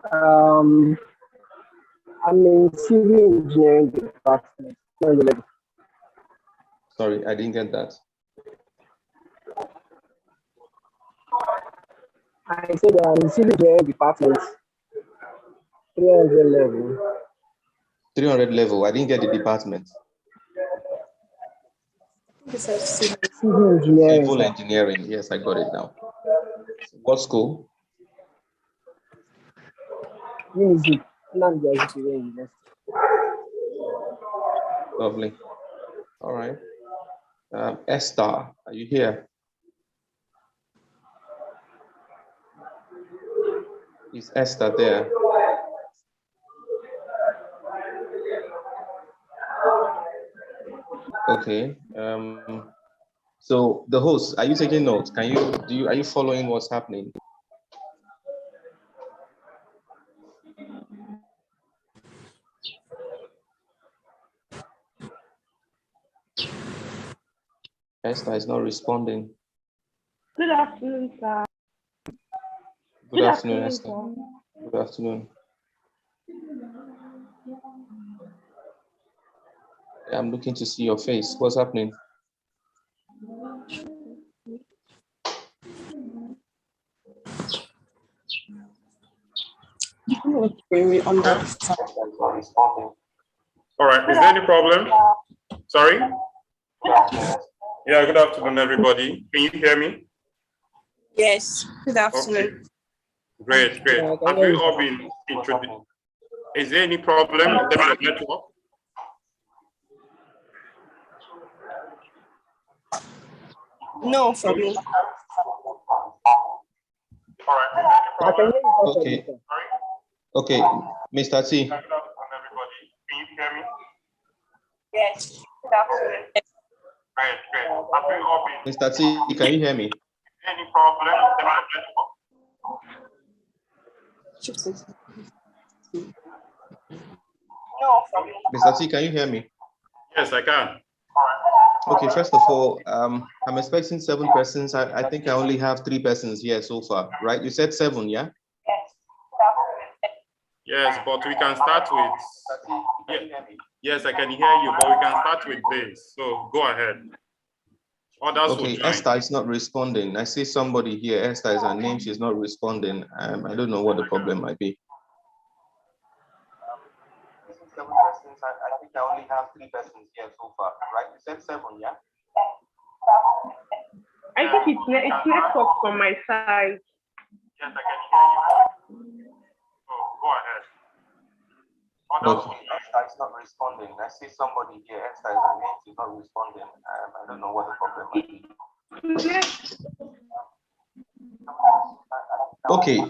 Um, I'm in civil engineering department. Sorry, I didn't get that. I said I'm in civil engineering department, 300 level. 300 level. I didn't get the department. Civil engineering. Civil engineering. Yes, I got it now. What school? Music. Lovely. All right. Esther, are you here? Is Esther there? Okay. So the host, are you taking notes? Are you following what's happening? Esther is not responding. Good afternoon, sir. Good afternoon, Esther. Good afternoon. I'm looking to see your face. What's happening? All right, is there any problem? Sorry? Yeah, good afternoon, everybody. Can you hear me? Yes, good afternoon. Okay. Great, great. Have you all been introduced? Is there any problem in terms of network? No, for me. All right, is there any problem? Okay. Okay, Mr. T. Good afternoon, everybody. Can you hear me? Yes, good afternoon. Great, great. Have you all been? Mr. T, can you hear me? Any problem in terms of network? No, for me. Mr. T, can you hear me? Yes, I can. Okay, first of all, I'm expecting 7 persons. I think I only have 3 persons here so far, right? You said 7, yeah? Yes, good afternoon. Yes, but we can start with. Yes, I can hear you, but we can start with this. So go ahead. Others will Okay, join. Esther is not responding. I see somebody here. Esther is her name. She's not responding. I don't know what the problem might be. 7 persons. I think I only have 3 persons here so far, right? You said 7, yeah? I think it's network from my side. Yes, I can hear you. So go ahead. Okay, Esther is not responding. I see somebody here. Esther is her name. She's not responding. I don't know what the problem might be. Okay,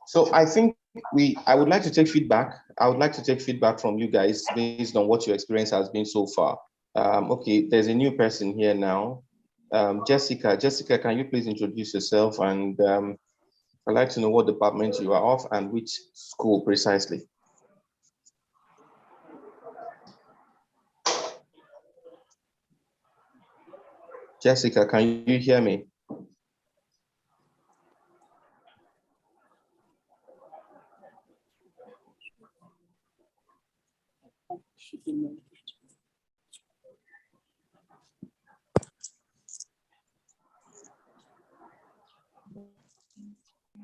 so I think I would like to take feedback. I would like to take feedback from you guys based on what your experience has been so far. Okay, there's a new person here now. Jessica, can you please introduce yourself? And I'd like to know what department you are of and which school precisely. Jessica, can you hear me?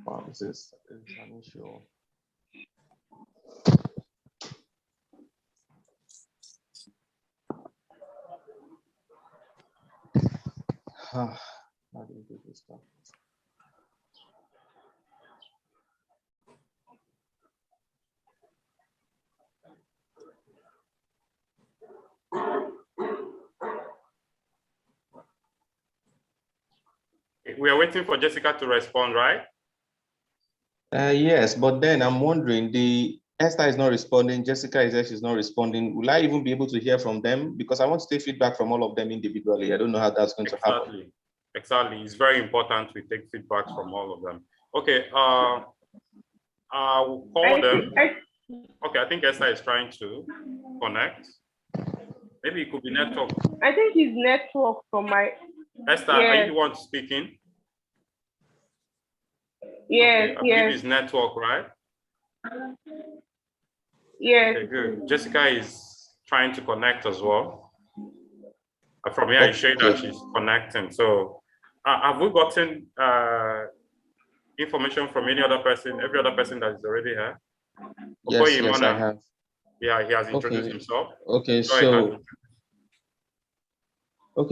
Wow, this is an issue. How do you do this stuff? We are waiting for Jessica to respond, right? Yes, but then I'm wondering, Esther is not responding, Jessica is there, she's not responding. Will I even be able to hear from them? Because I want to take feedback from all of them individually. I don't know how that's going to happen. Exactly. It's very important we take feedback from all of them. Okay, I'll call them. Okay, I think Esther is trying to connect. Maybe it could be network. I think it's network from my. Esther, are you the one speaking? Yes, okay, I believe it's network, right? Yes. Okay, good. Jessica is trying to connect as well. From here, it's showing that she's connecting. So, have we gotten information from any other person, every other person that is already here? Yes, I have. Yeah, he has introduced himself. Okay,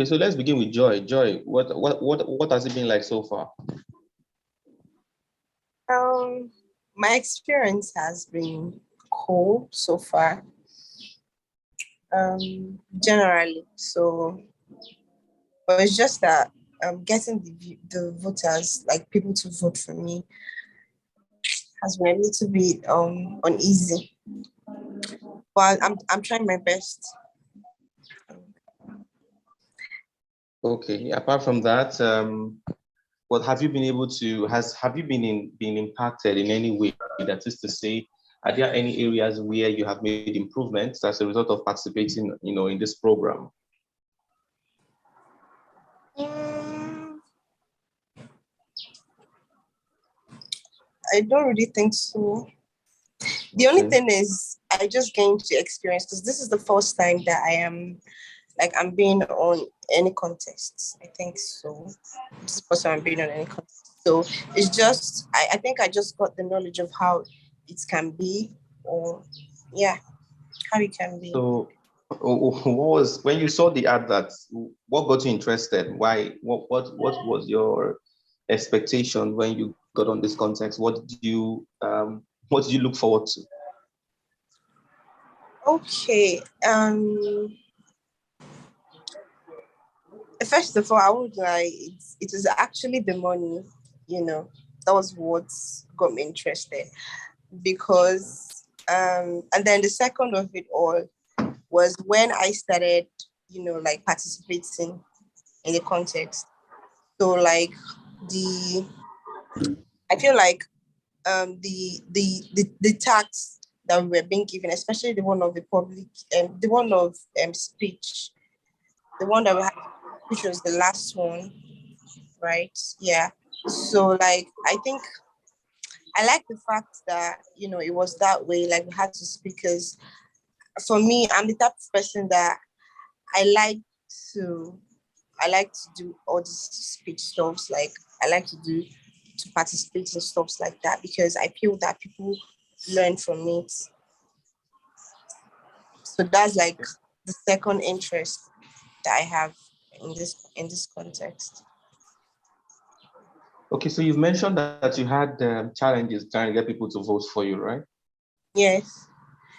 so let's begin with Joy. Joy, what has it been like so far? My experience has been cool so far. Generally, so, but it's just that getting the voters, like people to vote for me, has been a little bit uneasy. But I'm trying my best. Okay. Apart from that, what have you been able to? Have you been impacted in any way? That is to say, are there any areas where you have made improvements as a result of participating, in this program? I don't really think so. The only thing is I just gained the experience because this is the first time that I'm being on any contests. I think so. This is the first time I'm being on any contest. So it's just I think I just got the knowledge of how it can be, or how it can be. So what was, when you saw the advert, what got you interested? Why? What was your expectation when you got on this context? What did you look forward to? Okay. First of all, I would like it was actually the money, that was what got me interested, because and then the second of it all was when I started, like participating in the context. So like I feel like the tax that we were being given, especially the one of the public and the one of speech, the one that we had, which was the last one, right? Yeah. So like I think I like the fact that it was that way. Like we had to speak, because for me, I'm the type of person that I like to do all these speech stuffs. Like I like to participate in stuffs like that, because I feel that people learn from it. So that's like the second interest that I have in this context. Okay, so you've mentioned that you had challenges trying to get people to vote for you, right? Yes.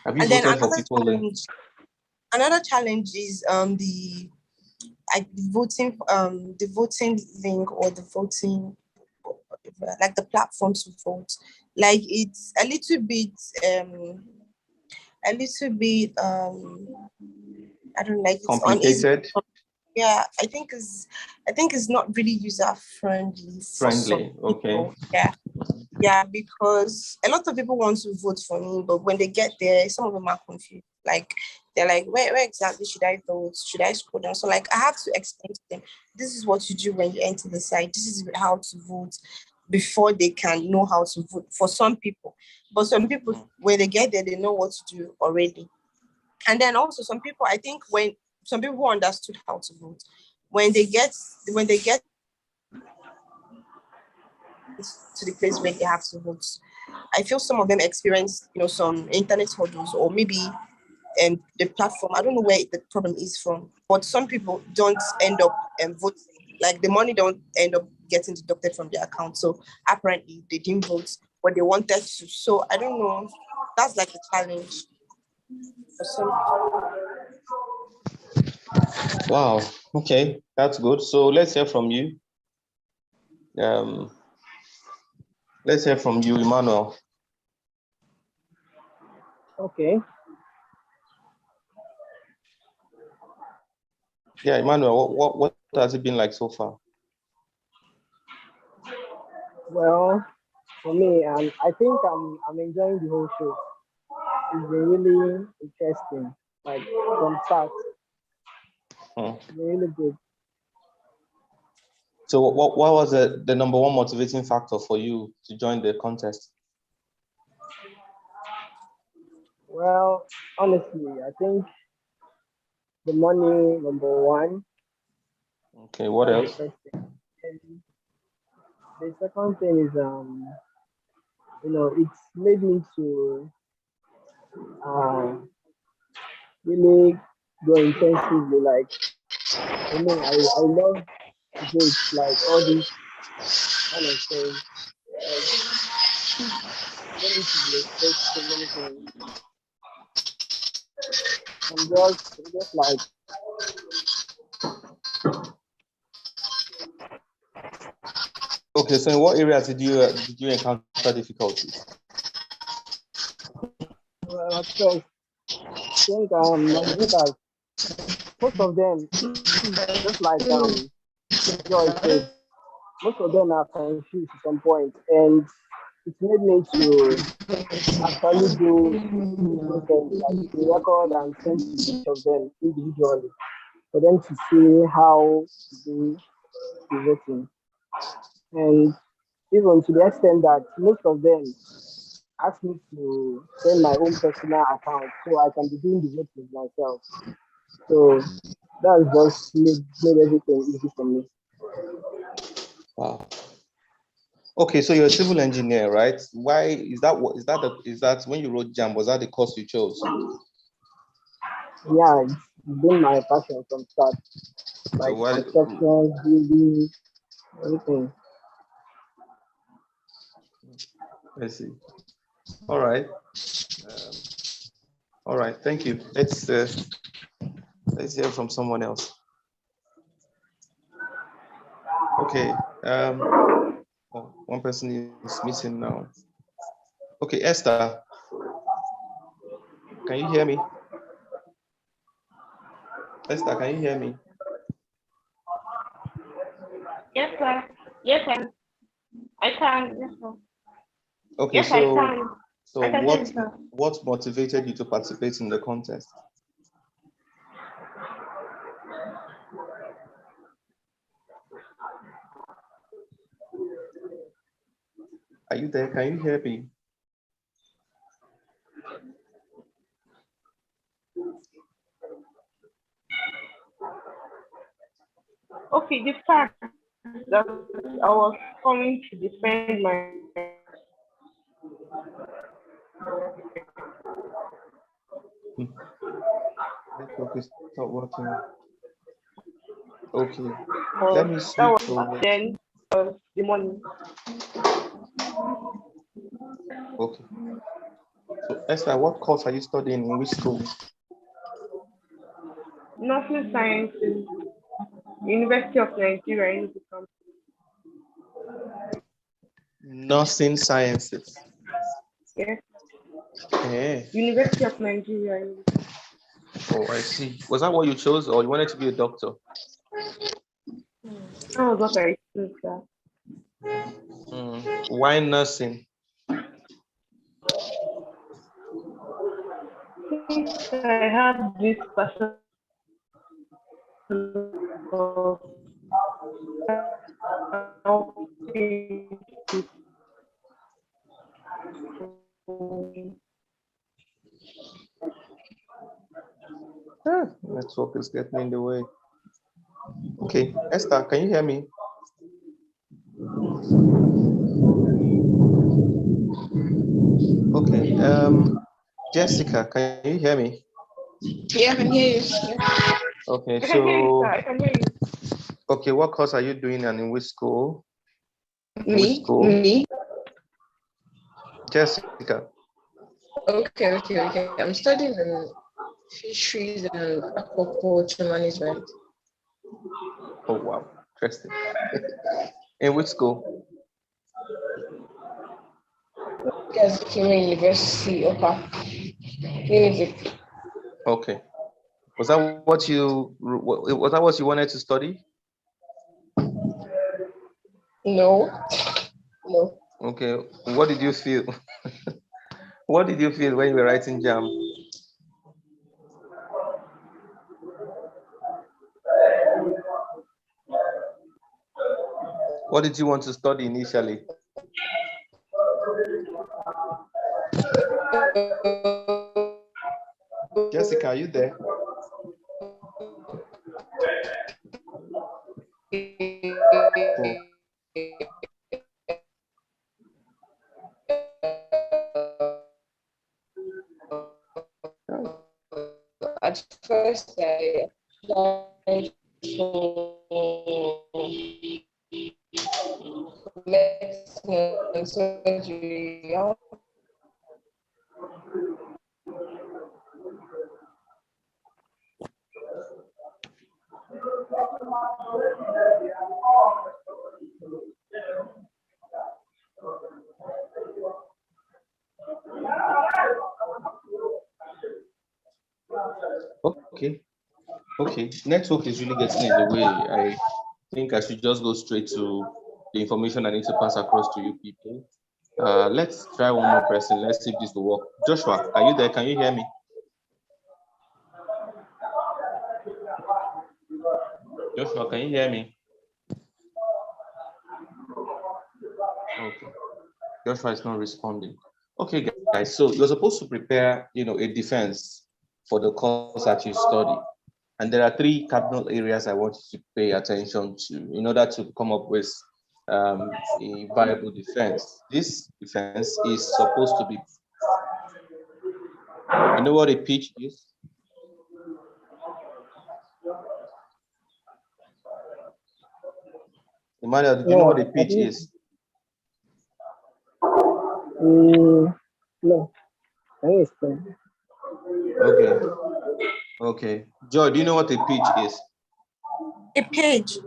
Have you voted for people? Another challenge is the voting link, or the voting, like the platform to vote. Like it's a little bit I don't like, it's complicated. Yeah, I think it's not really user friendly. Okay. Yeah, because a lot of people want to vote for me, but when they get there, some of them are confused. Like they're like, where exactly should I vote? Should I scroll down? So like I have to explain to them, this is what you do when you enter the site. This is how to vote, before they can know how to vote. For some people, but some people, when they get there, they know what to do already. And then also some people, I think when some people who understood how to vote, when they get to the place where they have to vote, I feel some of them experience, some internet hurdles, or maybe the platform. I don't know where the problem is from, but some people don't end up voting. Like the money don't end up getting deducted from their account. So apparently they didn't vote, but they wanted to. So I don't know. That's like a challenge for some people. Wow. Okay, that's good. So let's hear from you. Let's hear from you, Emmanuel. Okay. Yeah, Emmanuel, what has it been like so far? Well, for me, I think I'm enjoying the whole show. It's been really interesting, like from start. It's been really good. So what was the number one motivating factor for you to join the contest? Well, honestly, I think the money number one. Okay, what That's the else? first thing. And the second thing is it's made me to uh really go intensively. Like for me, I love debates, like all these kind of things. Like you don't need to be exposed to so many things. I'm just like Okay, so in what areas did you encounter difficulties? well, at first I think non-debaters, most of them, just like Joy said, most of them are confused at some point, and it made me to actually do the process, like to record and send to each of them individually for them to see how they be voting. And even to the extent that most of them asked me to send my own personal account so I can be doing the voting myself. So that's just made everything easy for me. Wow. Okay, so you're a civil engineer, right? Why is that? What is that when you wrote JAM? Was that the course you chose? Yeah, it's been my passion from start, So like why? construction, building, everything. I see. All right. All right. Thank you. Let's hear from someone else. Okay. Oh, one person is missing now. Okay, Esther, can you hear me? Esther, can you hear me? Yes, sir. Yes, sir. I can. Yes, sir. Okay, Yes, I can. so I can hear you, sir. what motivated you to participate in the contest? Are you there? Can you hear me? Okay, the fact that I was coming to defend my Network is not working. Okay, let cause me that switch was over. then the money. Okay, so Esther, what course are you studying in which school? Nursing sciences, University of Nigeria in the campus. Nursing sciences. Yes, Okay. University of Nigeria. Oh, I see. Was that what you chose, or you wanted to be a doctor? That was what I think, sir. Why nursing? Since I have this passion of helping people. Network is getting in the way. Okay, Esther, can you hear me? Okay, Jessica, can you hear me? Yeah, I can hear you. Okay, I can hear you, sir. so I can hear you. okay, what course are you doing and in which school? Me? Jessica. Okay. I'm studying in fisheries and aquaculture management. Oh wow, interesting. In which school? Kenya University, Unity. Okay. Was that what you wanted to study? No. Okay. What did you feel? What did you feel when you were writing JAM? What did you want to study initially? Jessica, are you there? At first, I applied for medicine and surgery. Okay. Network is really getting in the way. I think I should just go straight to the information I need to pass across to you people. Let's try one more person. Let's see if this will work. Joshua, are you there? Can you hear me? Joshua, can you hear me? Okay. Joshua is not responding. Okay, guys. So you're supposed to prepare, a defense for the course that you study. And there are 3 cardinal areas I want you to pay attention to in order to come up with a viable defense. This defense is supposed to be, you know what a pitch is? Emmanuel, do you know what a pitch is? No, can you explain? Okay. Joy, do you know what a pitch is? A page.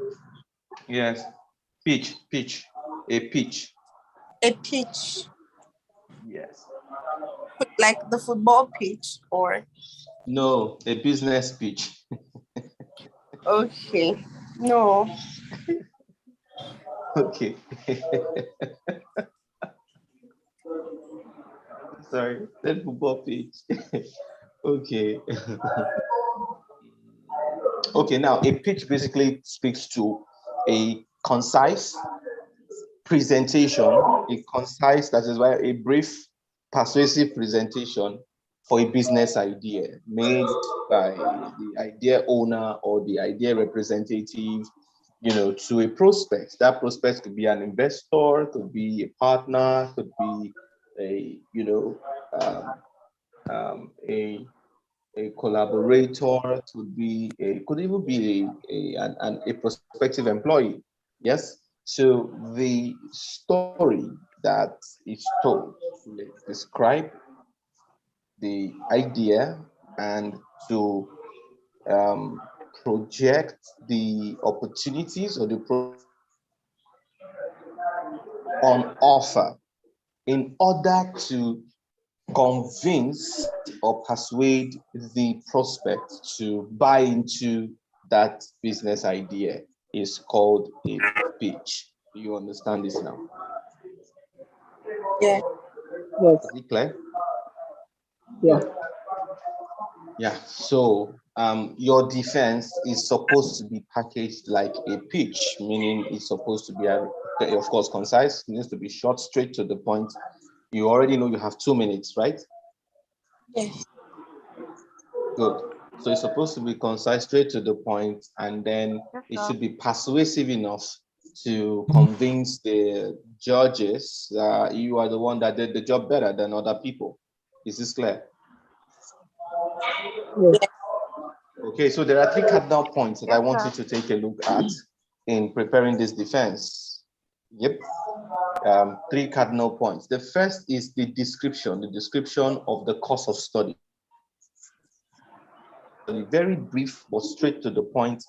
Yes. Pitch. A pitch. A pitch. Yes. Like the football pitch or? No, a business pitch. Okay. No. Okay. Sorry, that football pitch. Okay. Okay, now a pitch basically speaks to a concise presentation, that is why a brief, persuasive presentation for a business idea made by the idea owner or the idea representative, to a prospect. That prospect could be an investor, could be a partner, could be a collaborator, could even be a prospective employee. Yes. So the story that is told will describe the idea and to project the opportunities or the on offer in order to convince or persuade the prospect to buy into that business idea is called a pitch. Do you understand this now? Yeah. Yes. Is it clear? Yeah. Yeah. So your defense is supposed to be packaged like a pitch, meaning it's supposed to be, of course, concise. It needs to be short, straight to the point. You already know you have 2 minutes, right? Yes. Good. So it's supposed to be concise, straight to the point, and then it should be persuasive enough to convince the judges that you are the one that did the job better than other people. Is this clear? Yes. Okay, so there are 3 cardinal points that I want you to take a look at in preparing this defense. Yep. 3 cardinal points. The first is the description of the course of study. Very brief but straight to the point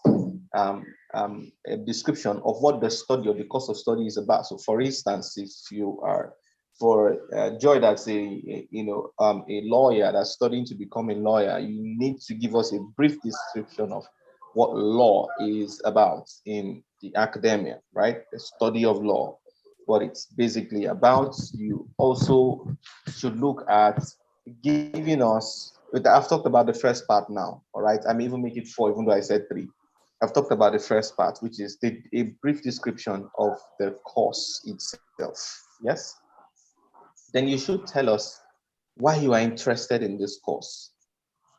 a description of what the study or the course of study is about. So for instance, if you are for Joy, that's a lawyer that's studying to become a lawyer, you need to give us a brief description of what law is about in the academia, right? The study of law, what it's basically about. You also should look at giving us, I've talked about the first part now, all right? I'm even making it 4, even though I said 3. I've talked about the first part, which is a brief description of the course itself, yes? Then you should tell us why you are interested in this course.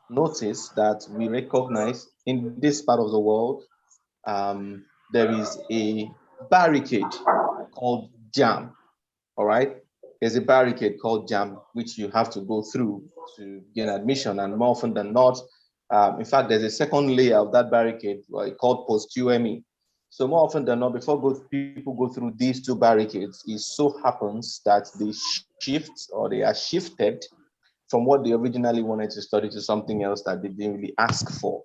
notice that we recognize in this part of the world, there is a barricade called jam. All right. There's a barricade called jam, which you have to go through to gain admission. And more often than not, in fact, there's a second layer of that barricade called post-UME. So more often than not, before people go through these two barricades, it so happens that they shift or they are shifted from what they originally wanted to study to something else that they didn't really ask for.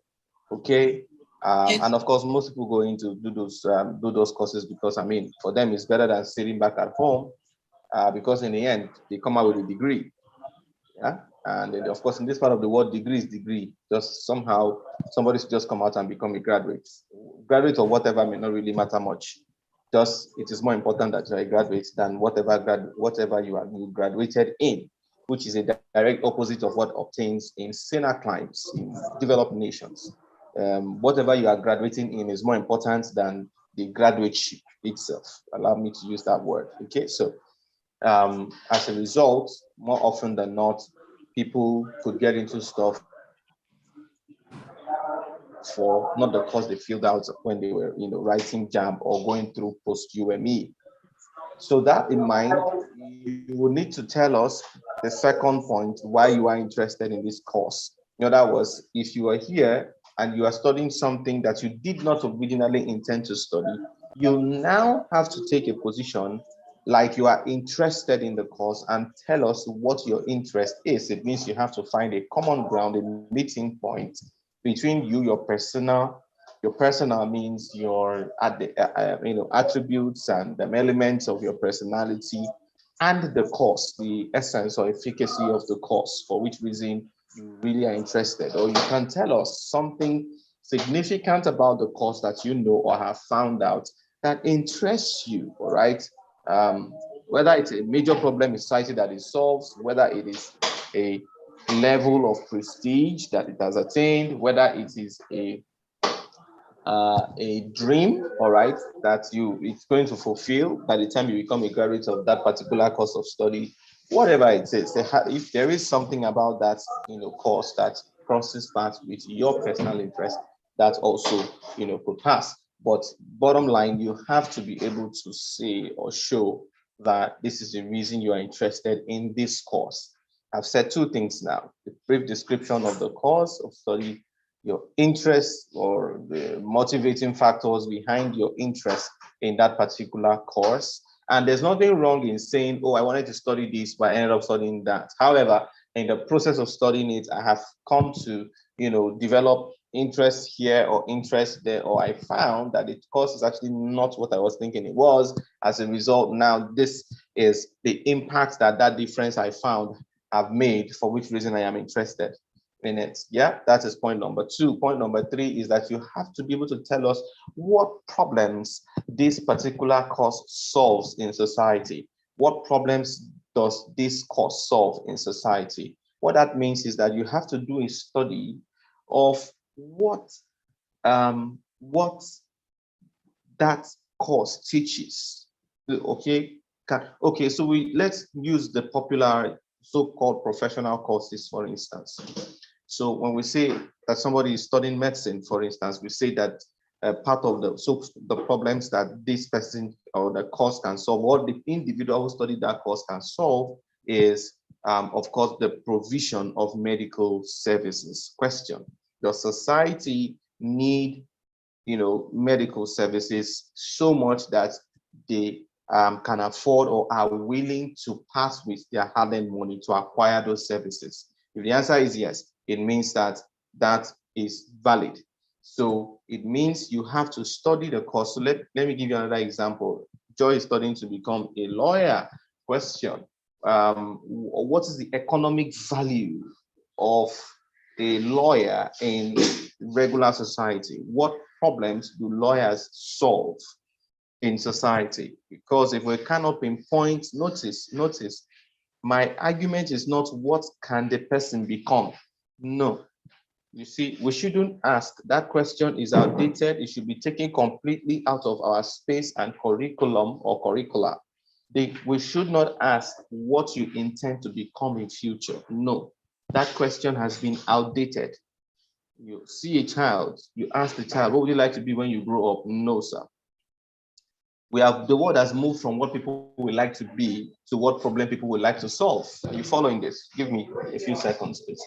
Okay. And of course, most people go into do those courses because, I mean, for them, it's better than sitting back at home because in the end, they come out with a degree. Yeah. And then, of course, in this part of the world, degree is degree. Just somehow somebody should just come out and become a graduate. Graduate or whatever may not really matter much. Just it is more important that you're a graduate than whatever you graduated in, which is a direct opposite of what obtains in saner climes in developed nations. Whatever you are graduating in is more important than the graduateship itself. Allow me to use that word. Okay, so as a result, more often than not, people could get into stuff for not the course they filled out when they were, writing JAMB or going through post-UME. So that in mind, you will need to tell us the second point, why you are interested in this course. In other words, if you are here and you are studying something that you did not originally intend to study, you now have to take a position like you are interested in the course and tell us what your interest is. It means you have to find a common ground, a meeting point between you, your personal means your attributes and the elements of your personality, and the course, the essence or efficacy of the course, for which reason you really are interested. Or you can tell us something significant about the course that you know or have found out that interests you, all right? Whether it's a major problem in society that it solves, whether it is a level of prestige that it has attained, whether it is a dream, all right, that it's going to fulfill by the time you become a graduate of that particular course of study, whatever it is. If there is something about that course that crosses paths with your personal interest, that also could pass. But bottom line, you have to be able to say or show that this is the reason you are interested in this course. I've said two things now: the brief description of the course of study, your interest or the motivating factors behind your interest in that particular course. And there's nothing wrong in saying, oh, I wanted to study this, but I ended up studying that. However, in the process of studying it, I have come to, develop interest here or interest there, or I found that the course is actually not what I was thinking it was. As a result, now this is the impact that difference I found have made, for which reason I am interested in it. Yeah, that is point number two. Point number three is that you have to be able to tell us what problems this particular course solves in society. What problems does this course solve in society? What that means is that you have to do a study of what that course teaches. Okay, so let's use the popular so-called professional courses, for instance. So when we say that somebody is studying medicine, for instance, we say that part of the problems that this person or the course can solve, what the individual who studied that course can solve is, of course, the provision of medical services. Question: does society need, medical services so much that they can afford or are willing to part with their hard-earned money to acquire those services? If the answer is yes, it means that is valid. So it means you have to study the course. So let me give you another example. Joy is studying to become a lawyer. Question: what is the economic value of a lawyer in regular society? What problems do lawyers solve in society? Because if we cannot pinpoint, notice, my argument is not what can the person become. No. You see, we shouldn't ask. That question is outdated. It should be taken completely out of our space and curriculum or curricula. We should not ask what you intend to become in future. No. that question has been outdated. You see a child, you ask the child, what would you like to be when you grow up? No, sir. The world has moved from what people would like to be to what problem people would like to solve. Are you following this? Give me a few seconds, please.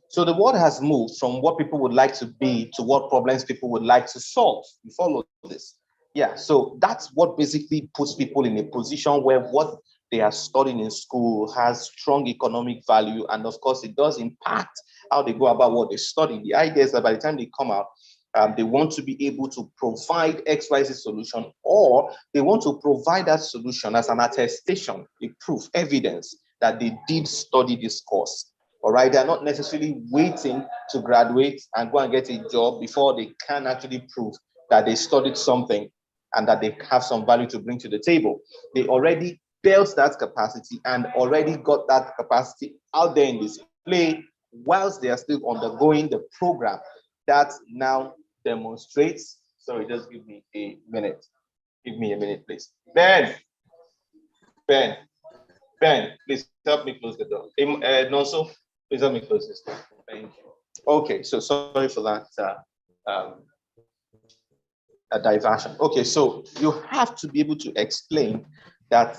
So the world has moved from what people would like to be to what problems people would like to solve. You follow this? Yeah, so that's what basically puts people in a position where what they are studying in school has strong economic value. And of course, it does impact how they go about what they study. The idea is that by the time they come out, they want to be able to provide XYZ solution, or they want to provide that solution as an attestation, a proof, evidence that they did study this course. All right, they're not necessarily waiting to graduate and go and get a job before they can actually prove that they studied something and that they have some value to bring to the table. They already built that capacity and already got that capacity out there in display whilst they are still undergoing the program that now demonstrates. Sorry, just give me a minute. Give me a minute, please. Ben, please help me close the door. Also, please help me close this door. Thank you. Okay, so sorry for that diversion. Okay, so you have to be able to explain that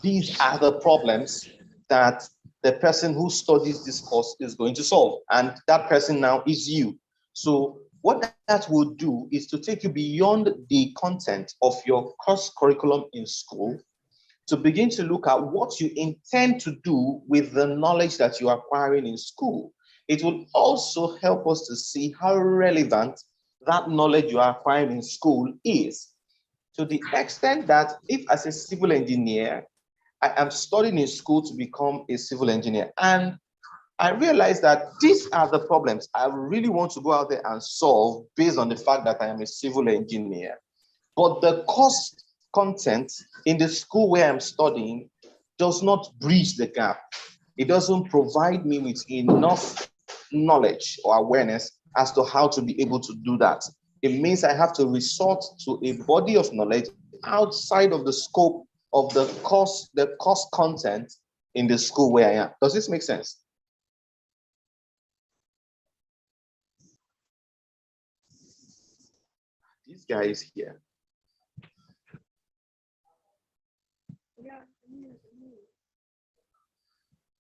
these are the problems that the person who studies this course is going to solve, and that person now is you. So what that will do is to take you beyond the content of your course curriculum in school to begin to look at what you intend to do with the knowledge that you are acquiring in school. It will also help us to see how relevant that knowledge you are acquiring in school is, to the extent that if as a civil engineer, I am studying in school to become a civil engineer, and I realize that these are the problems I really want to go out there and solve based on the fact that I am a civil engineer. But the course content in the school where I'm studying does not bridge the gap. It doesn't provide me with enough knowledge or awareness as to how to be able to do that. It means I have to resort to a body of knowledge outside of the scope of the course content in the school where I am. Does this make sense? These guys here.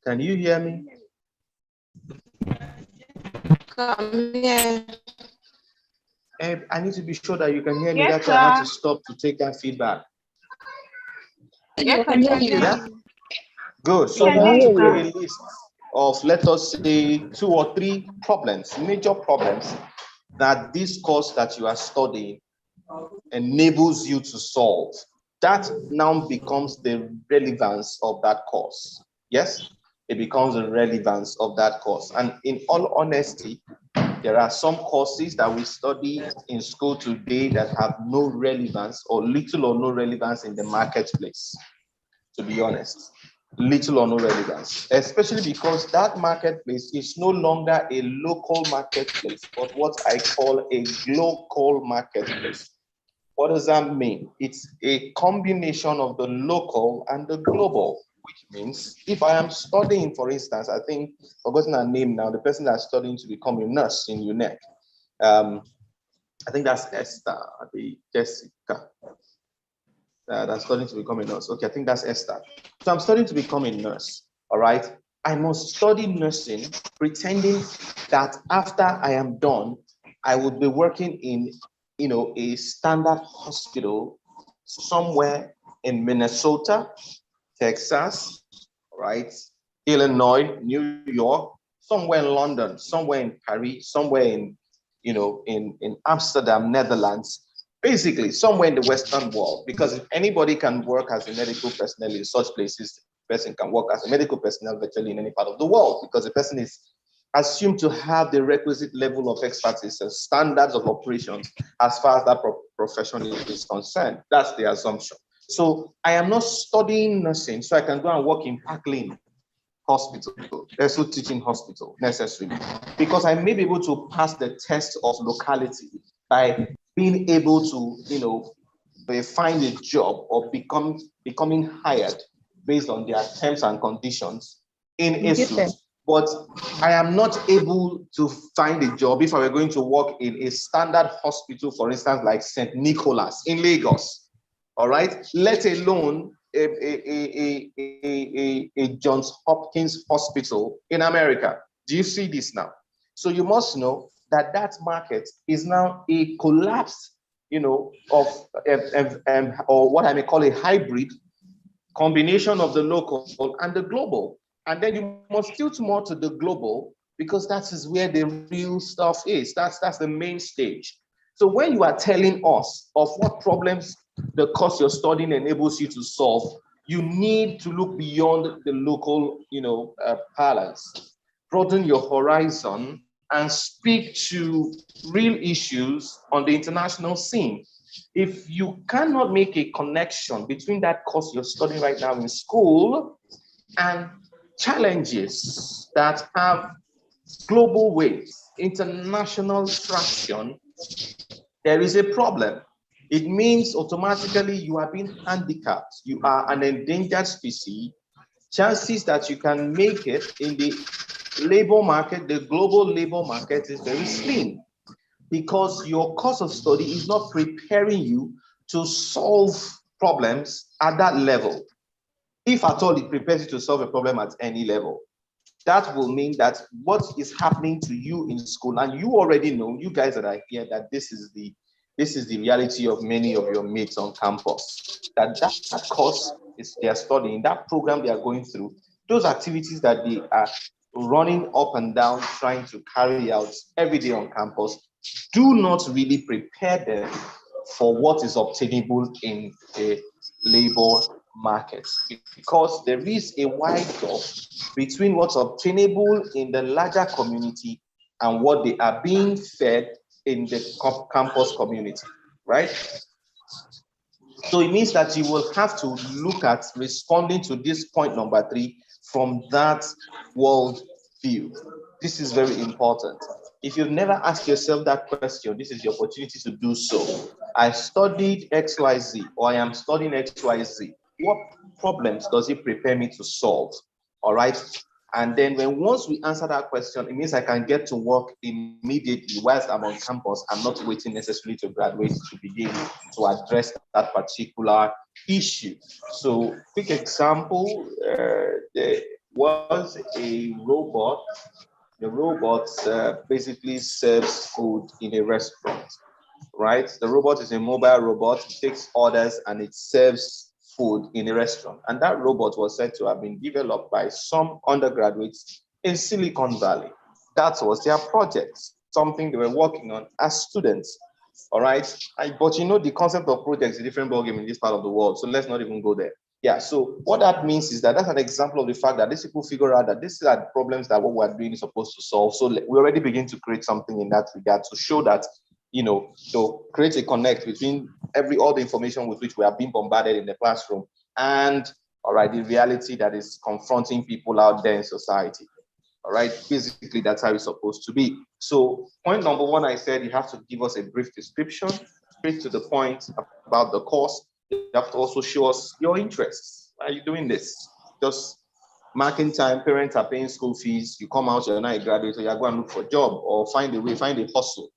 Can you hear me? I need to be sure that you can hear me. Yes, That's why I had to sir. stop to take that feedback. Yes, I can hear Yeah? you. Good. So Yeah, we want to sir. create a list of, let us say, 2 or 3 problems, major problems that this course that you are studying enables you to solve. That now becomes the relevance of that course. Yes, it becomes the relevance of that course. And in all honesty, there are some courses that we study in school today that have no relevance or little or no relevance in the marketplace, to be honest. Little or no relevance, especially because that marketplace is no longer a local marketplace, but what I call a global marketplace. What does that mean? It's a combination of the local and the global, which means if I am studying, for instance, I think, I've forgotten her name now, the person that's studying to become a nurse in UNEC. I think that's Esther, the Jessica. That's studying to become a nurse. Okay, I think that's Esther. So I'm studying to become a nurse, all right? I must study nursing, pretending that after I am done, I would be working in, a standard hospital somewhere in Minnesota, Texas, right? Illinois, New York, somewhere in London, somewhere in Paris, somewhere in, in Amsterdam, Netherlands, basically somewhere in the Western world. Because if anybody can work as a medical personnel in such places, the person can work as a medical personnel virtually in any part of the world, because the person is assumed to have the requisite level of expertise and standards of operations as far as that profession is concerned. That's the assumption. So I am not studying nursing so I can go and work in Park Lane. hospital. There's no teaching hospital necessarily, because I may be able to pass the test of locality by being able to, find a job or becoming hired based on their terms and conditions in a suit. But I am not able to find a job if I were going to work in a standard hospital, for instance, like St. Nicholas in Lagos. All right, let alone a Johns Hopkins Hospital in America. Do you see this now? So you must know that that market is now a collapsed, of or what I may call a hybrid combination of the local and the global. And then you must tilt more to the global, because that is where the real stuff is. That's the main stage. So when you are telling us of what problems the course you're studying enables you to solve, you need to look beyond the local, balance, broaden your horizon, and speak to real issues on the international scene. If you cannot make a connection between that course you're studying right now in school and challenges that have global weight, international traction, there is a problem. It means automatically you are being handicapped. You are an endangered species. Chances that you can make it in the labor market, the global labor market, is very slim, because your course of study is not preparing you to solve problems at that level. If at all it prepares you to solve a problem at any level, that will mean that what is happening to you in school, and you already know, you guys that are here, that this is the reality of many of your mates on campus, that course is they are studying, that program they are going through, those activities that they are running up and down trying to carry out every day on campus, do not really prepare them for what is obtainable in the labor market, because there is a wide gap between what's obtainable in the larger community and what they are being fed in the campus community, right? So it means that you will have to look at responding to this point number 3 from that world view. This is very important. If you've never asked yourself that question, this is your opportunity to do so. I studied XYZ, or I am studying XYZ. What problems does it prepare me to solve? All right. And then once we answer that question, it means I can get to work immediately whilst I'm on campus. I'm not waiting necessarily to graduate to begin to address that particular issue. So, quick example, there was a robot. The robot basically serves food in a restaurant, right? The robot is a mobile robot. It takes orders and it serves food in a restaurant. And that robot was said to have been developed by some undergraduates in Silicon Valley. That was their project, something they were working on as students. All right. But the concept of projects is a different ballgame in this part of the world. So let's not even go there. Yeah. So what that means is that that's an example of the fact that these people figure out that these are the problems that what we're doing is supposed to solve. So we already begin to create something in that regard to show that, to create a connect between all the information with which we are being bombarded in the classroom and, all right, the reality that is confronting people out there in society. All right, basically that's how it's supposed to be. So point number 1, I said you have to give us a brief description, straight to the point about the course. You have to also show us your interests. Why are you doing this? Just marking time, parents are paying school fees, you come out, you're not a graduate, so you're going to look for a job or find a hustle,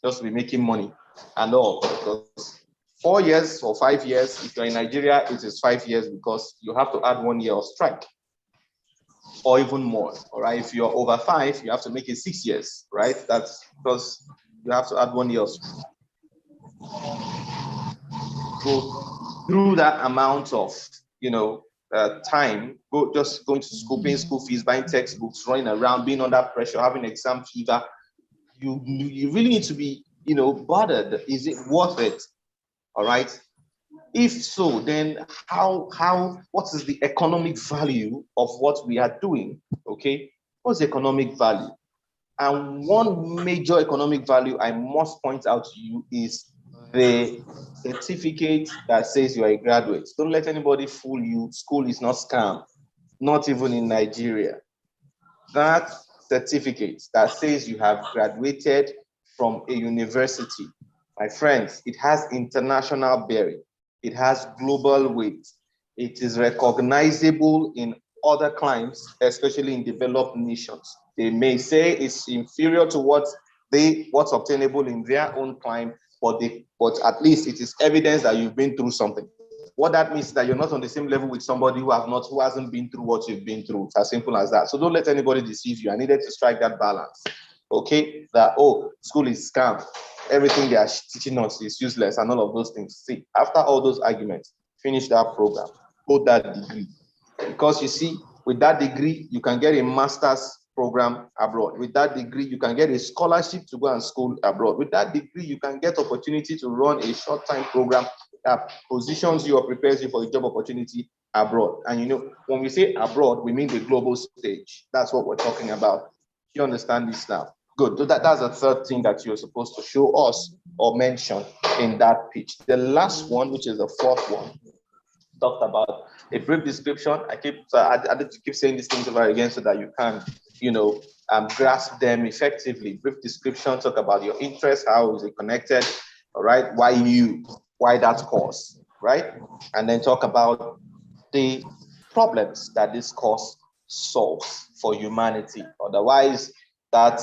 just to be making money and all. Because 4 years or 5 years, if you're in Nigeria, it is 5 years, because you have to add 1 year of strike or even more. All right. If you're over 5, you have to make it 6 years, right? That's because you have to add 1 year. Go through that amount of, time, just going to school, paying school fees, buying textbooks, running around, being under pressure, having exam fever. You really need to be, bothered. Is it worth it? All right. If so, then what is the economic value of what we are doing? Okay. What's the economic value? And one major economic value I must point out to you is the certificate that says you are a graduate. Don't let anybody fool you. School is not scam. not even in Nigeria. That certificate that says you have graduated from a university, my friends, it has international bearing. It has global weight. It is recognizable in other climes, especially in developed nations. They may say it's inferior to what's obtainable in their own climb, but at least it is evidence that you've been through something. What that means is that you're not on the same level with somebody who hasn't been through what you've been through. It's as simple as that. So don't let anybody deceive you. I needed to strike that balance. Okay, that school is scam, everything they are teaching us is useless, and all of those things. See, after all those arguments, finish that program, hold that degree. Because you see, with that degree, you can get a master's program abroad. With that degree, you can get a scholarship to go and school abroad. With that degree, you can get opportunity to run a short-time program that positions you or prepares you for a job opportunity abroad. And when we say abroad, we mean the global stage. That's what we're talking about. You understand this now? Good. So that's the third thing that you're supposed to show us or mention in that pitch. The last one, which is the fourth one, talked about a brief description. I need to keep saying these things over again so that you can, grasp them effectively. Brief description, talk about your interest, how is it connected, all right? Why that course, right? And then talk about the problems that this course solves for humanity. Otherwise, that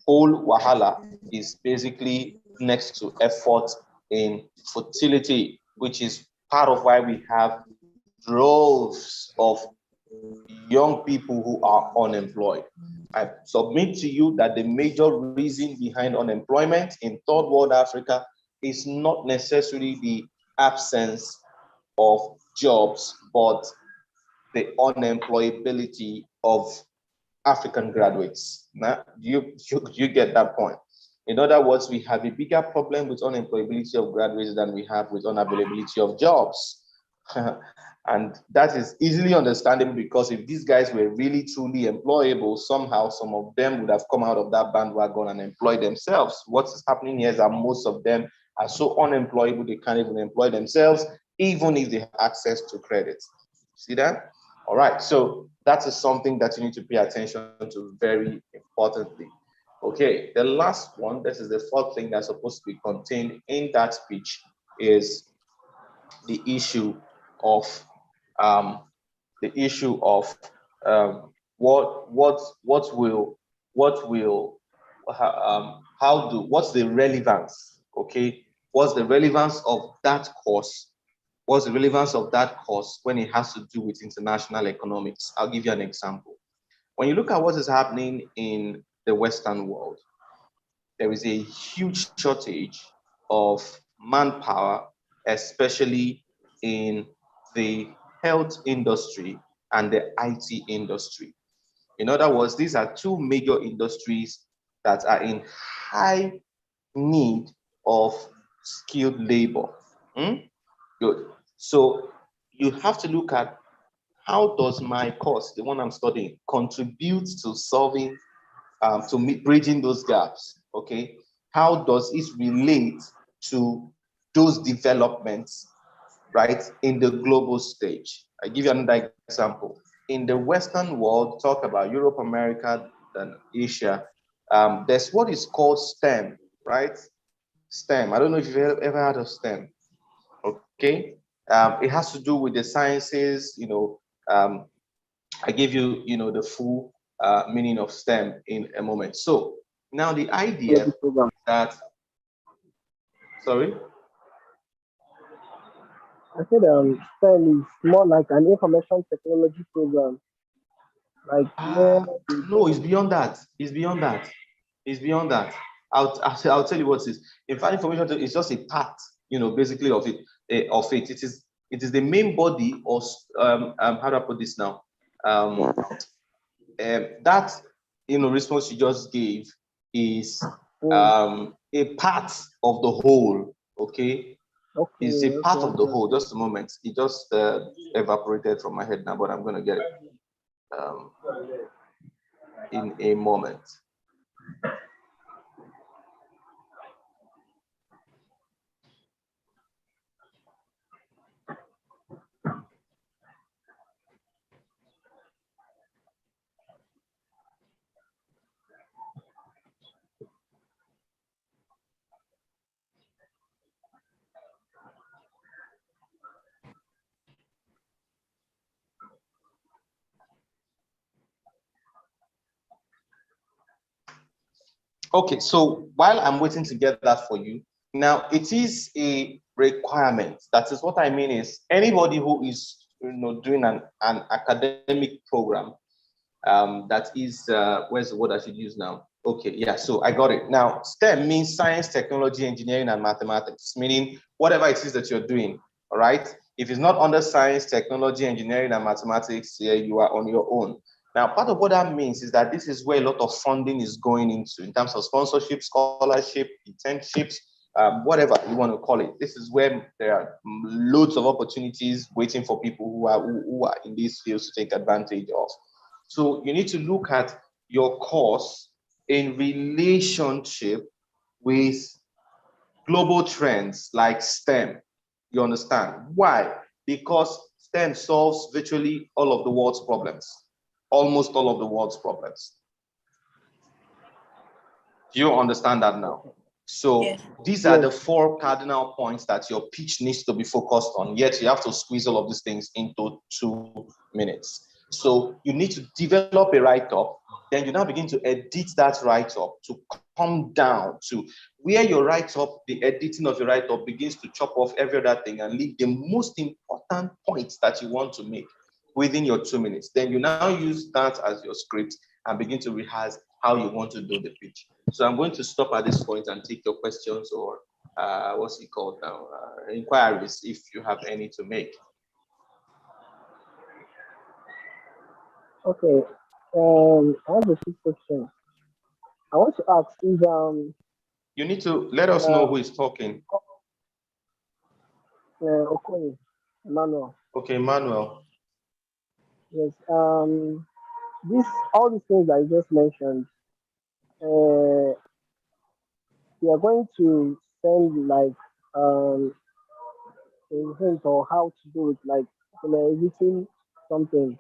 whole wahala is basically next to effort in fertility, which is part of why we have droves of young people who are unemployed. I submit to you that the major reason behind unemployment in third world Africa is not necessarily the absence of jobs, but the unemployability of African graduates. Now, you get that point. In other words, we have a bigger problem with unemployability of graduates than we have with unavailability of jobs. And that is easily understandable, because if these guys were really truly employable, somehow some of them would have come out of that bandwagon and employed themselves. What is happening here is that most of them are so unemployable they can't even employ themselves, even if they have access to credit. See that? All right, so that is something that you need to pay attention to very importantly. Okay, the last one, this is the fourth thing that's supposed to be contained in that speech, is the issue of what's the relevance? Okay, what's the relevance of that course? What's the relevance of that course when it has to do with international economics? I'll give you an example. When you look at what is happening in the Western world, there is a huge shortage of manpower, especially in the health industry and the IT industry. In other words, these are two major industries that are in high need of skilled labor. Good. So you have to look at, how does my course, the one I'm studying, contribute to solving, bridging those gaps? Okay. How does it relate to those developments, right, in the global stage? I give you another example. In the Western world, talk about Europe, America, and Asia, there's what is called STEM, right? STEM. I don't know if you've ever heard of STEM. Okay. It has to do with the sciences. I give you, the full meaning of STEM in a moment. So now the idea that, sorry? I said STEM is more like an information technology program. Like No, it's beyond that. It's beyond that. It's beyond that. I'll tell you what it is. In fact, information is just a part, basically of it. It is the main body of how do I put this now? That response you just gave is a part of the whole. Okay. Okay, It's a part of the whole. Just a moment. It just evaporated from my head now, but I'm gonna get it in a moment. Okay, so while I'm waiting to get that for you, now it is a requirement. That is what I mean is anybody who is doing an academic program, that is where's the word I should use now? Okay, yeah, so I got it. Now, STEM means science, technology, engineering, and mathematics, meaning whatever it is that you're doing, all right? If it's not under science, technology, engineering, and mathematics, yeah, you are on your own. Now, part of what that means is that this is where a lot of funding is going into in terms of sponsorship, scholarship, internships, whatever you want to call it. This is where there are loads of opportunities waiting for people who are in these fields to take advantage of. So you need to look at your course in relationship with global trends like STEM. You understand? Why? Because STEM solves virtually all of the world's problems, almost all of the world's problems. Do you understand that now? So these are the 4 cardinal points that your pitch needs to be focused on, yet you have to squeeze all of these things into 2 minutes. So you need to develop a write-up, then you now begin to edit that write-up to come down to where your write-up, the editing of your write-up begins to chop off every other thing and leave the most important points that you want to make within your 2 minutes. Then you now use that as your script and begin to rehearse how you want to do the pitch. So I'm going to stop at this point and take your questions or what's it called now? Inquiries, if you have any to make. Okay. I have a few questions. I want to ask if you need to let us know who is talking. Okay, Emmanuel. Okay, Emmanuel. Yes. All these things I just mentioned. We are going to send like a hint or how to do it, like editing something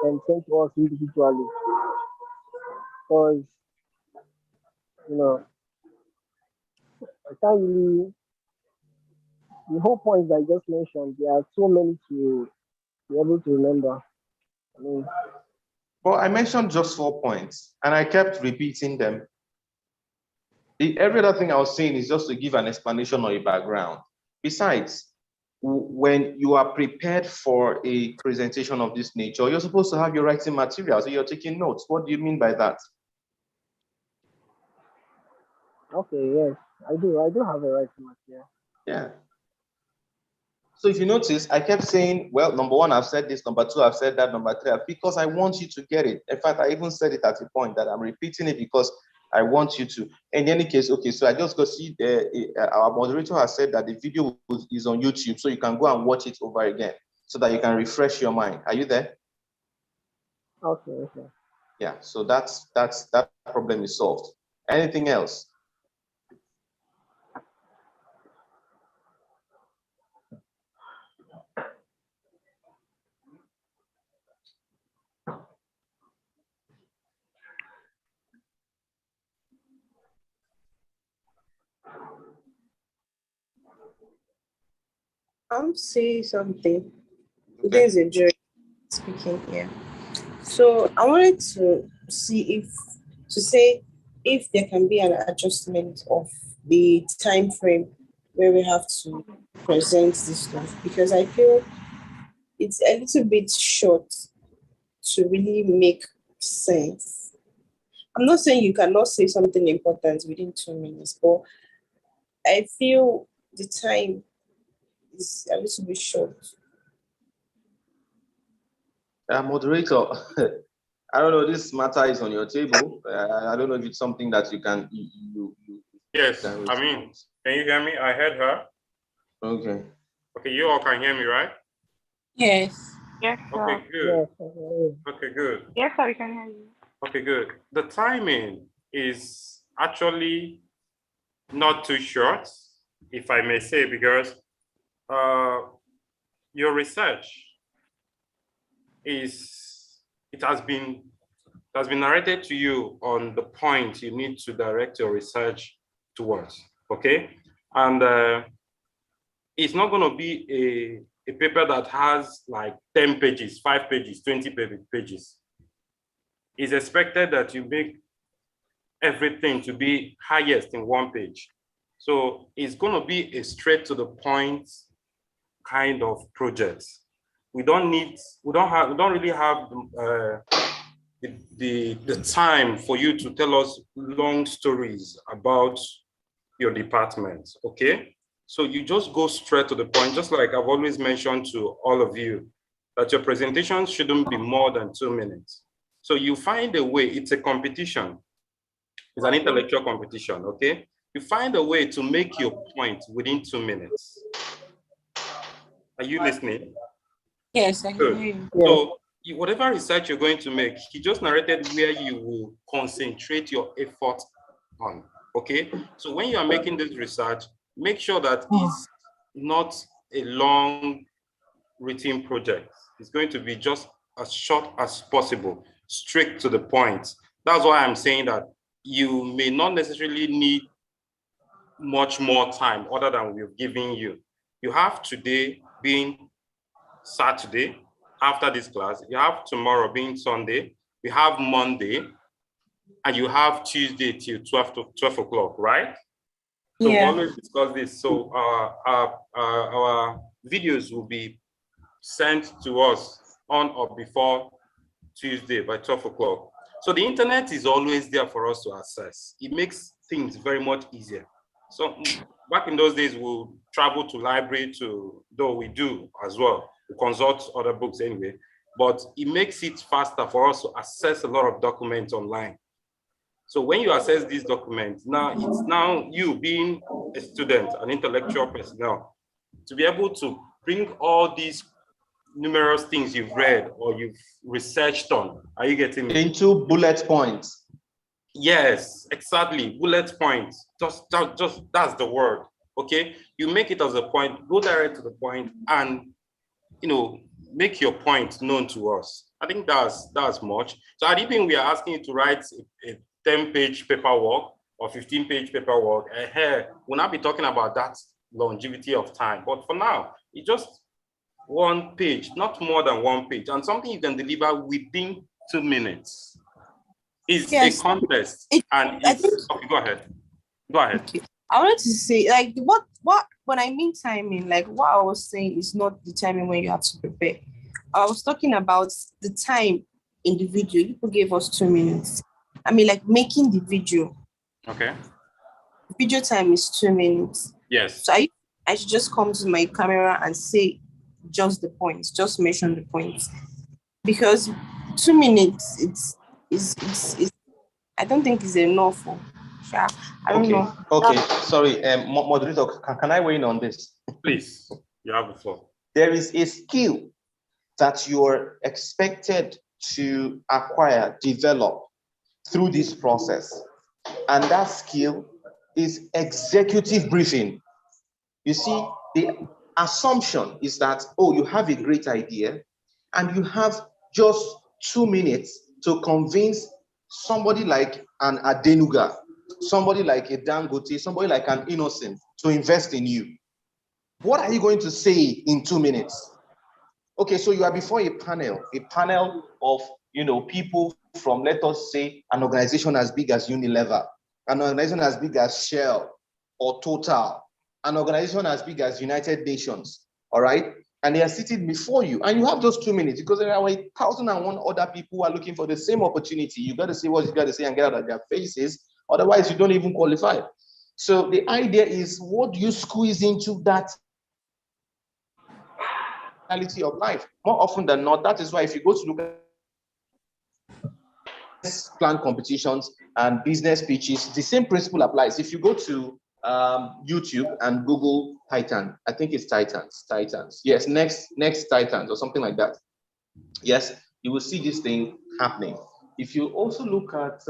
and send to us individually. Because I can't really. The whole point I just mentioned, there are so many to be able to remember. I mean, well, I mentioned just 4 points, and I kept repeating them. Every other thing I was saying is just to give an explanation or a background. Besides, when you are prepared for a presentation of this nature, you're supposed to have your writing material, so you're taking notes. What do you mean by that? Okay, yes, I do. I do have a writing material. Yeah. So if you notice, I kept saying, well, number 1, I've said this, number 2, I've said that, number 3, because I want you to get it. In fact, I even said it at a point that I'm repeating it because I want you to. In any case, okay, so I just go see our moderator has said that the video is on YouTube, so you can go and watch it over again so that you can refresh your mind. Are you there? Okay. Yeah, so that problem is solved. Anything else? I'll say something. Okay. There's a joy speaking here. So I wanted to say if there can be an adjustment of the time frame where we have to present this stuff, because I feel it's a little bit short to really make sense. I'm not saying you cannot say something important within 2 minutes, but I feel the time is a little bit short. Moderator, I don't know, this matter is on your table. I don't know if it's something that you can... Yes, I mean, can you hear me? I heard her. Okay. Okay, you all can hear me, right? Yes. Yes, sir. Okay, good. Yes. Okay, good. Yes, sir, we can hear you. Okay, good. The timing is actually not too short, if I may say, because your research has been narrated to you on the point you need to direct your research towards, okay? And it's not going to be a paper that has like 10 pages, 5 pages, 20 pages. It's expected that you make everything to be highest in one page. So it's going to be a straight to the point kind of project. We don't really have the time for you to tell us long stories about your department, okay? So you just go straight to the point, just like I've always mentioned to all of you, that your presentation shouldn't be more than 2 minutes. So you find a way, it's a competition. It's an intellectual competition, okay? You find a way to make your point within 2 minutes. Are you listening? Yes, I can hear you. So whatever research you're going to make, he just narrated where you will concentrate your effort on, okay? So when you are making this research, make sure that it's not a long written project. It's going to be just as short as possible, straight to the point. That's why I'm saying that you may not necessarily need much more time other than we've given you. You have today being Saturday after this class, you have tomorrow being Sunday, you have Monday, and you have Tuesday till 12 o'clock, right? So we always discuss this. So our videos will be sent to us on or before Tuesday by 12 o'clock. So the internet is always there for us to access. It makes things very much easier. So back in those days, we'll travel to library though we do as well. We consult other books anyway, but it makes it faster for us to access a lot of documents online. So when you access these documents, now it's now you being a student, an intellectual personnel, to be able to bring all these numerous things you've read or you've researched on. Are you getting me? Into bullet points. Yes, exactly. Bullet points. Just that's the word. Okay. You make it as a point, go direct to the point, and make your point known to us. I think that's much. So at even we are asking you to write a 10-page paperwork or 15-page paperwork. We'll not be talking about that longevity of time. But for now, it's just 1 page, not more than 1 page, and something you can deliver within 2 minutes. It's a contest. Okay, go ahead. Okay. I wanted to say, like, what when I mean timing, like what I was saying is not the timing when you have to prepare. I was talking about the time in the video. People gave us 2 minutes. I mean, like making the video. Okay. Video time is 2 minutes. Yes. So I should just come to my camera and say just the points, just mention the points. Because 2 minutes, it's I don't think it's enough. I don't know. Okay, sorry, moderator, can I weigh in on this? Please, you have the floor. There is a skill that you're expected to acquire, develop through this process. And that skill is executive briefing. You see, the assumption is that, you have a great idea and you have just 2 minutes to convince somebody like an Adenuga, somebody like a Dangote, somebody like an Innocent to invest in you. What are you going to say in 2 minutes? Okay, so you are before a panel of people from, let us say, an organization as big as Unilever, an organization as big as Shell or Total, an organization as big as United Nations, all right? And they are sitting before you, and you have just 2 minutes because there are 1,001 other people who are looking for the same opportunity. You got to say what you got to say and get out of their faces. Otherwise, you don't even qualify. So the idea is, what do you squeeze into that reality of life? More often than not, that is why if you go to look at plan competitions and business pitches, the same principle applies. If you go to YouTube and Google Titan, I think it's Titans. Yes, next Titans or something like that. Yes, you will see this thing happening. If you also look at,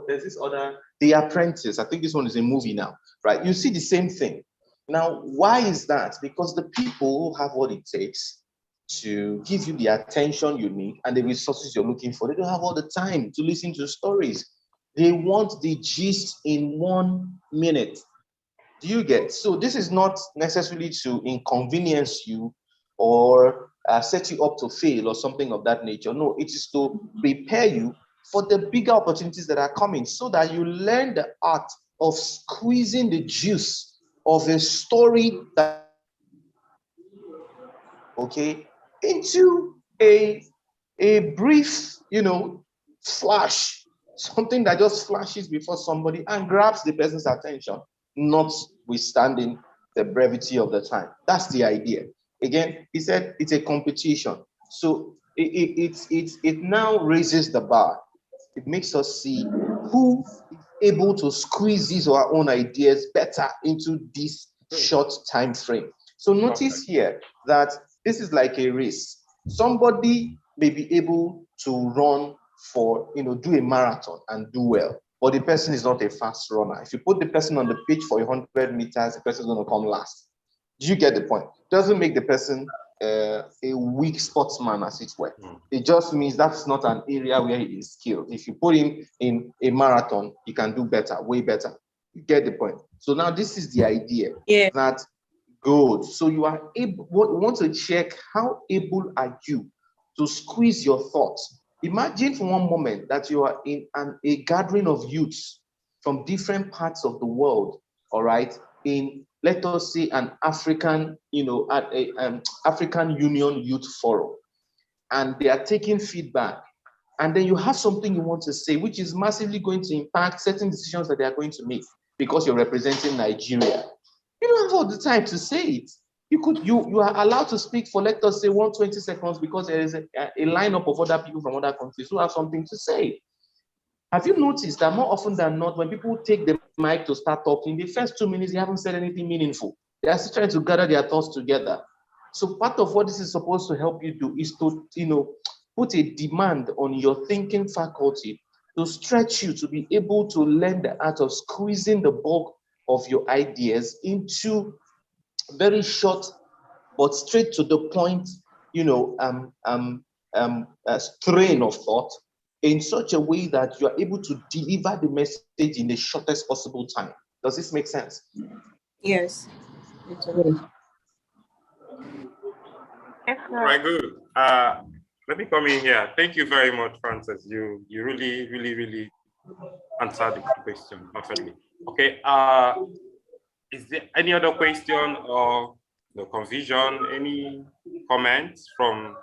there's this other, The Apprentice. I think this one is a movie now, right? You see the same thing. Now, why is that? Because the people who have what it takes to give you the attention you need and the resources you're looking for, they don't have all the time to listen to stories. They want the gist in 1 minute. Do you get? So this is not necessarily to inconvenience you or set you up to fail or something of that nature. No, it is to prepare you for the bigger opportunities that are coming, so that you learn the art of squeezing the juice of a story that, okay, into a brief, flash, something that just flashes before somebody and grabs the person's attention, notwithstanding the brevity of the time. That's the idea. Again, he said it's a competition. So it now raises the bar. It makes us see who is able to squeeze his or our own ideas better into this short time frame. So notice here that this is like a race. Somebody may be able to run for, do a marathon and do well, but the person is not a fast runner. If you put the person on the pitch for 100 meters, the person is going to come last. Do you get the point? Doesn't make the person a weak sportsman, as it were. It just means that's not an area where he is skilled. If you put him in a marathon, he can do better, way better. You get the point? So now this is the idea. Yeah. That good. So you are able, want to check how able are you to squeeze your thoughts. Imagine for one moment that you are in a gathering of youths from different parts of the world, all right, in, let us say, an African, at a African Union Youth Forum, and they are taking feedback, and then you have something you want to say, which is massively going to impact certain decisions that they are going to make because you're representing Nigeria. You don't have all the time to say it. You are allowed to speak for, let us say, 120 seconds because there is a lineup of other people from other countries who have something to say. Have you noticed that more often than not, when people take the mic to start talking, the first 2 minutes, they haven't said anything meaningful. They are still trying to gather their thoughts together. So part of what this is supposed to help you do is to, put a demand on your thinking faculty to stretch you to be able to learn the art of squeezing the bulk of your ideas into very short but straight to the point, strain of thought, in such a way that you are able to deliver the message in the shortest possible time. Does this make sense? Yes. Yes. Yes, All right, good. Let me come in here. Thank you very much, Francis. You really, really, really answered the question perfectly. Okay. Is there any other question or confusion? Any comments from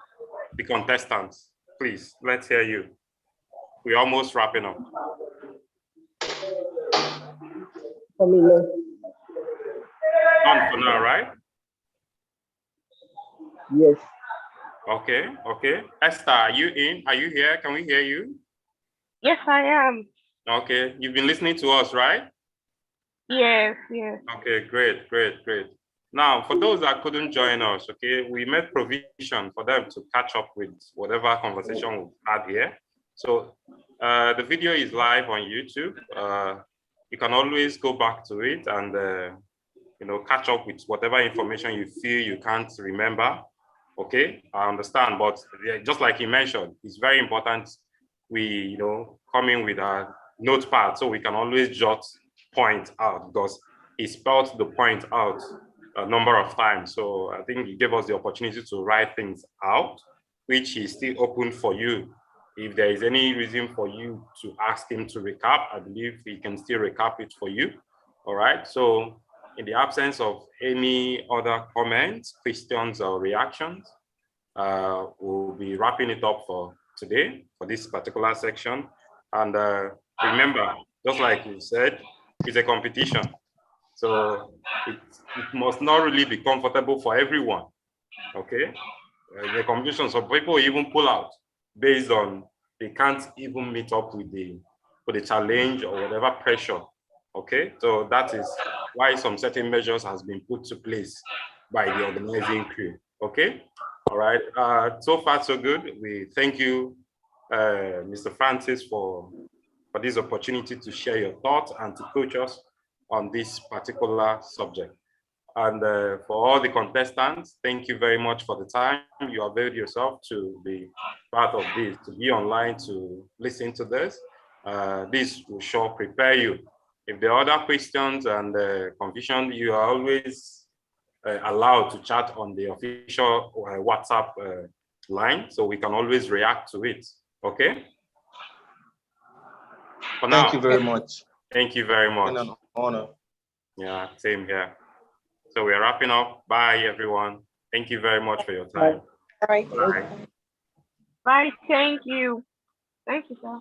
the contestants? Please, let's hear you. We're almost wrapping up. For me, no. None for now, right? Yes. Okay, okay. Esther, are you in? Are you here? Can we hear you? Yes, I am. Okay, you've been listening to us, right? Yes, yes. Okay, great, great, great. Now, for those that couldn't join us, okay, we made provision for them to catch up with whatever conversation we've had here. So the video is live on YouTube. You can always go back to it and catch up with whatever information you feel you can't remember. Okay, I understand, but just like you mentioned, it's very important we come in with a notepad so we can always jot point out, because he spelled the point out a number of times. So I think he gave us the opportunity to write things out, which is still open for you. If there is any reason for you to ask him to recap, I believe he can still recap it for you. All right. So in the absence of any other comments, questions, or reactions, we'll be wrapping it up for today for this particular section. And remember, just like you said, it's a competition. So it must not really be comfortable for everyone. Okay. The competition, so people even pull out based on they can't even meet up with the challenge or whatever pressure. Okay, so that is why some certain measures has been put to place by the organizing crew. Okay, all right. So far so good. We thank you, Mr. Francis, for this opportunity to share your thoughts and to coach us on this particular subject. And for all the contestants, thank you very much for the time you availed yourself to be part of this, to be online, to listen to this. This will sure prepare you. If there are other questions and confusion, you are always allowed to chat on the official WhatsApp line, so we can always react to it. Okay? For now. Thank you very much. Thank you very much. Been an honor. Yeah, same here. So we're wrapping up. Bye, everyone. Thank you very much for your time. All right. Bye. Bye. Thank you. Thank you, sir.